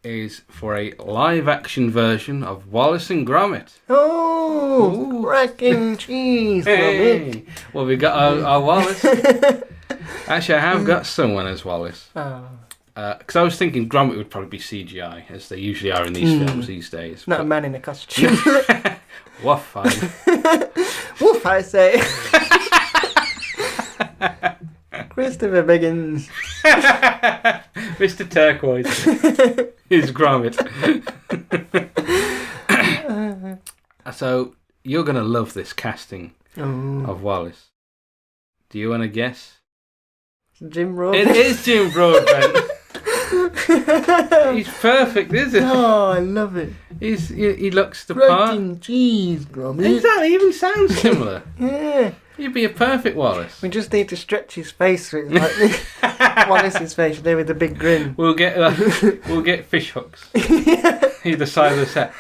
is for a live-action version of Wallace and Gromit. Oh, cracking cheese, Gromit. Well, we got our Wallace. Actually, I have got someone as Wallace. Oh. Because I was thinking Gromit would probably be CGI, as they usually are in these films these days. Not a man in a costume. Woof, fine. Woof, I say. Christopher Biggins. Mr. Turquoise is Gromit. So, you're going to love this casting of Wallace. Do you want to guess? Jim Broadbent. It is Jim Broadbent. He's perfect, isn't he? Oh, I love it. He looks the part. Cracking cheese, Gromit. Exactly, he even sounds similar. Yeah. You'd be a perfect Wallace. We just need to stretch his face so it's like Wallace's face there with the big grin. We'll get fish hooks either side of the set.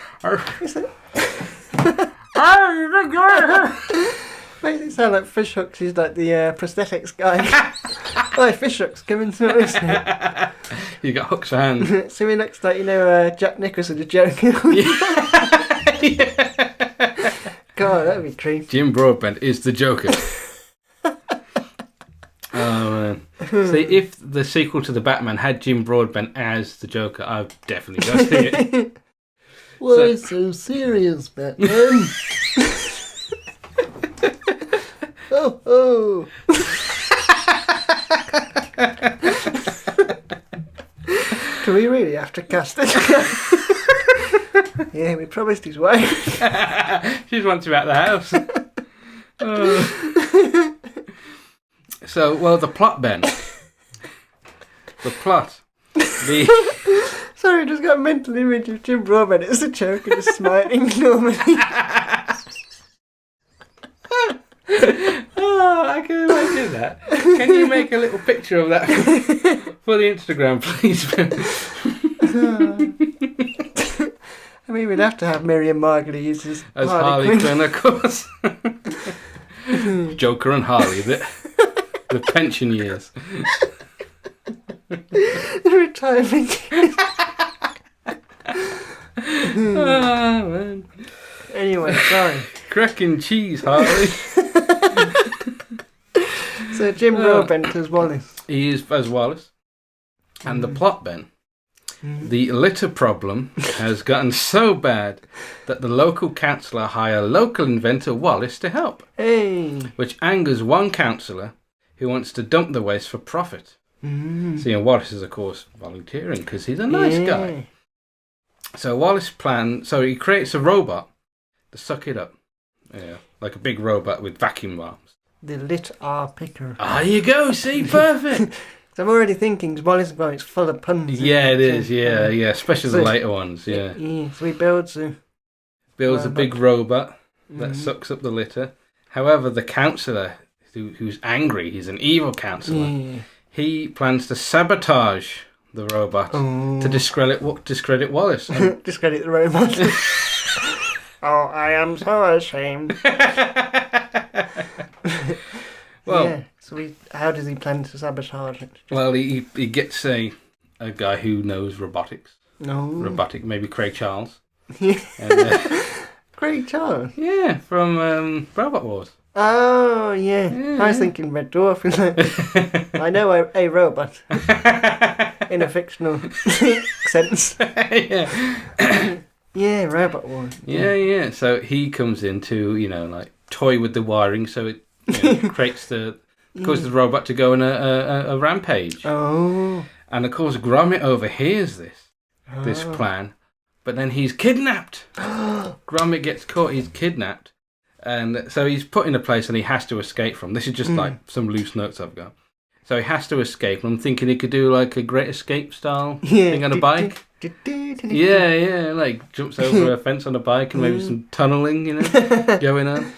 Makes it sound like fish hooks. He's like the prosthetics guy. Oh, fish hooks coming to us. You got hooks for hands. So he looks like Jack Nicholson just joking. God, that'd be creepy. Jim Broadbent is the Joker. Oh man! See, if the sequel to the Batman had Jim Broadbent as the Joker, I'd definitely go see it. Why so serious, Batman? Oh. Do we really have to cast it? Yeah, we promised his wife. She just wants him out of the house. So, well, the plot, Ben. The plot. Sorry, I just got a mental image of Jim Broadbent as a Joker just smiling normally. Oh, I can imagine that. Can you make a little picture of that for the Instagram, please? I mean, we'd have to have Miriam Margolyes as Harley Quinn, of course. Joker and Harley, the pension years. The retirement years. Oh, man. Anyway, sorry. Cracking cheese, Harley. So Jim Broadbent as Wallace. He is as Wallace. And the plot, Ben. The litter problem has gotten so bad that the local councillor hire local inventor Wallace to help. Hey. Which angers one councillor who wants to dump the waste for profit. See, and Wallace is, of course, volunteering because he's a nice guy. So he creates a robot to suck it up. Yeah, like a big robot with vacuum bombs. The lit R picker. Ah, you go, see, perfect. So I'm already thinking Wallace and Gromit's full of puns. Yeah, it is, yeah, especially the later ones, yeah. So he builds a big robot that sucks up the litter. However, the councillor, who's angry, he's an evil councillor, he plans to sabotage the robot to discredit Wallace. Discredit the robot. Oh, I am so ashamed. Well, so how does he plan to sabotage it? Well, he gets a guy who knows robotics. No. Maybe Craig Charles. And, Craig Charles? Yeah, from Robot Wars. Oh, yeah. I was thinking Red Dwarf. I know a robot. In a fictional sense. Yeah, Robot Wars. Yeah. So he comes in to, like, toy with the wiring so it causes the robot to go on a rampage. Oh. And of course Gromit overhears this plan, but then he's kidnapped. Gromit gets caught, he's kidnapped, and so he's put in a place and he has to escape from. This is just like some loose notes I've got. So he has to escape. I'm thinking he could do like a Great Escape style thing on a bike. Yeah, like jumps over a fence on a bike and maybe some tunnelling, going on.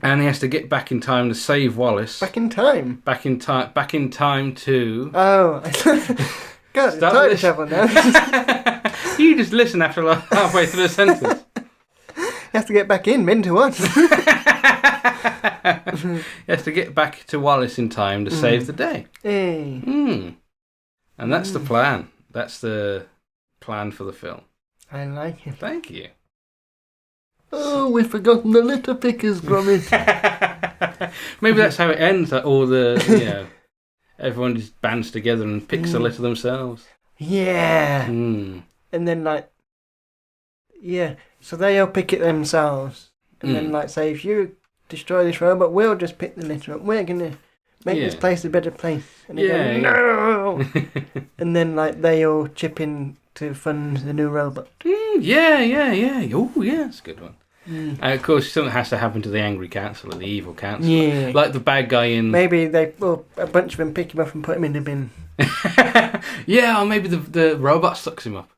And he has to get back in time to save Wallace. Back in time? Back in time to... Oh, God, it's time travel now. You just listen after like halfway through the sentence. He has to get back in, to what? He has to get back to Wallace in time to save the day. Hey. And that's the plan. That's the plan for the film. I like it. Thank you. Oh, we've forgotten the litter pickers, Gromit. Maybe that's how it ends. That all the, everyone just bands together and picks the litter themselves. Yeah. And then, so they all pick it themselves. And then, say, if you destroy this robot, we'll just pick the litter up. We're going to make this place a better place. And they go, no! And then, they all chip in to fund the new robot. Yeah. Oh, yeah, that's a good one. And of course, something has to happen to the angry councillor, the evil councillor. Yeah. Like the bad guy in... Maybe a bunch of them pick him up and put him in the bin. Yeah, or maybe the robot sucks him up.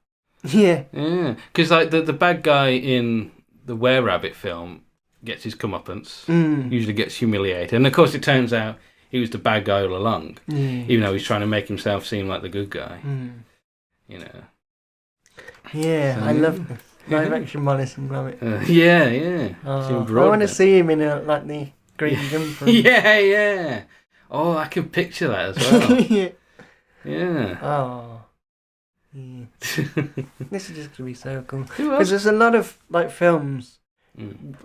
Yeah. Yeah. Because the bad guy in the Were-Rabbit film gets his comeuppance, usually gets humiliated. And of course, it turns out he was the bad guy all along, even though he's trying to make himself seem like the good guy. Yeah, I love the live action Wallace and Gromit. Yeah. I want to see him in the green jumper. Yeah. Oh, I can picture that as well. Yeah. Oh. Yeah. This is just going to be so cool. Because there's a lot of films,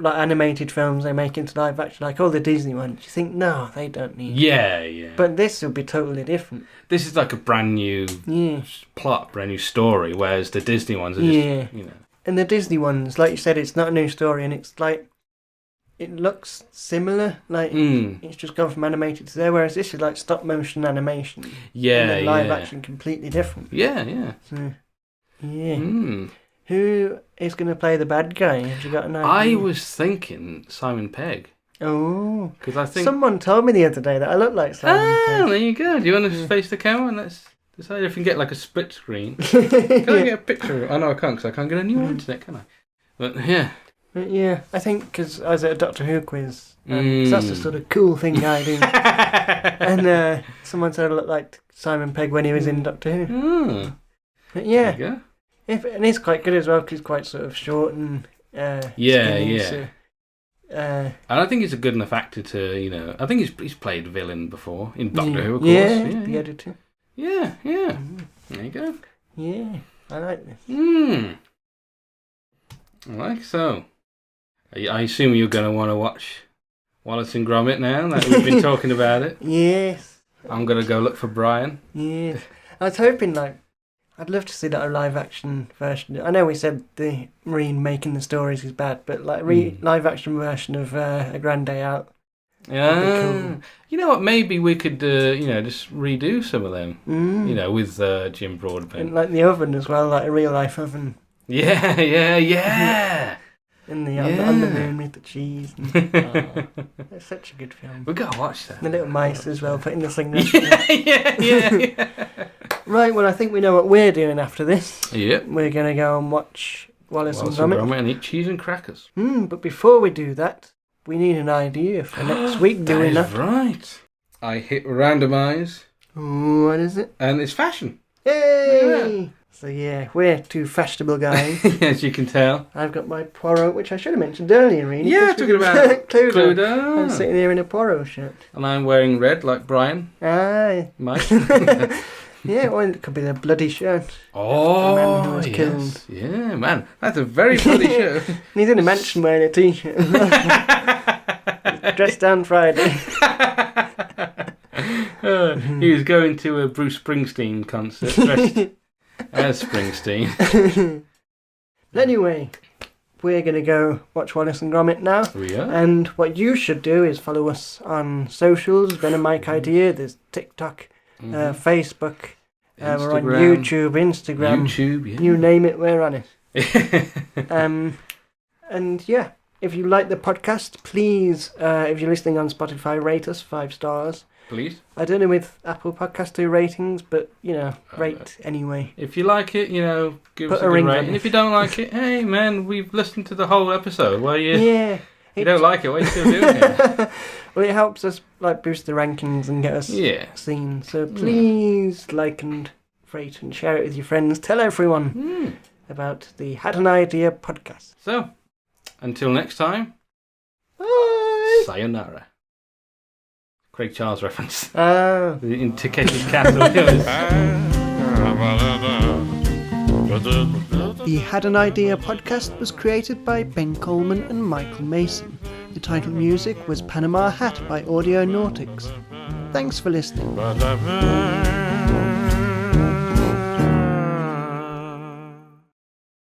animated films they make into live action, like all the Disney ones. You think, no, they don't need Yeah. But this will be totally different. This is like a brand new plot, brand new story, whereas the Disney ones are just, And the Disney ones, like you said, it's not a new story, and it's it looks similar, it's just gone from animated to there, whereas this is stop motion animation. Yeah, and then live action completely different. Yeah. So, Who is going to play the bad guy? Have you got an idea? I was thinking Simon Pegg. Oh, because I think someone told me the other day that I look like Simon Pegg. There you go. Do you want to face the camera and let's decide if we can get a split screen? Can I get a picture? Oh no, I can't because I can't get a new internet, can I? But yeah. I think because I was at a Doctor Who quiz, because that's the sort of cool thing I do. And someone said I looked like Simon Pegg when he was in Doctor Who. But yeah, there you go. And he's quite good as well because he's quite sort of short and skinny, so, and I think he's a good enough actor to, I think he's played villain before in Doctor Who, of course. Yeah, the editor. Yeah. There you go. Yeah, I like this. So. I assume you're going to want to watch Wallace and Gromit now that we've been talking about it. Yes. I'm going to go look for Brian. Yes. I was hoping, I'd love to see that live action version. I know we said the remaking the stories is bad, but live action version of A Grand Day Out. Yeah. Cool. You know what? Maybe we could, just redo some of them. With Jim Broadbent. And the oven as well, a real life oven. Yeah. On the moon with the cheese. It's such a good film. We've got to watch that. The little mice as well, putting the thing Yeah. Right, well, I think we know what we're doing after this. Yep. We're going to go and watch Wallace and Gromit. And eat cheese and crackers. But before we do that, we need an idea for next week. That is right. I hit randomise. What is it? And it's fashion. Yay! So we're two fashionable guys. As you can tell. I've got my Poirot, which I should have mentioned earlier, really. Yeah, talking about Cluedo. I'm sitting here in a Poirot shirt. And I'm wearing red, like Brian. Aye. Mike. Well, it could be the bloody shirt. Oh, the man who was killed. Yeah, man. That's a very bloody shirt. And he's in a mansion wearing a t-shirt. Dressed down Friday. He was going to a Bruce Springsteen concert dressed as Springsteen. Anyway, we're going to go watch Wallace and Gromit now. We are. And what you should do is follow us on socials. Ben and Mike Idea. There's TikTok, Facebook. We're on YouTube, Instagram. YouTube, yeah. You name it, we're on it. And if you like the podcast, please, if you're listening on Spotify, rate us 5 stars. Please. I don't know with Apple Podcast do ratings, but, rate anyway. If you like it, give us Put a a good ring rating. on it. If you don't like it, hey, man, we've listened to the whole episode. Why you... Yeah. You don't like it, what are you still doing here? Well, it helps us boost the rankings and get us seen. So please like and rate and share it with your friends. Tell everyone about the Had an Idea podcast. So, until next time, Bye. sayonara. Craig Charles reference. Oh. The intricated castle. The Had an Idea podcast was created by Ben Coleman and Michael Mason. The title music was Panama Hat by Audio Nautics. Thanks for listening.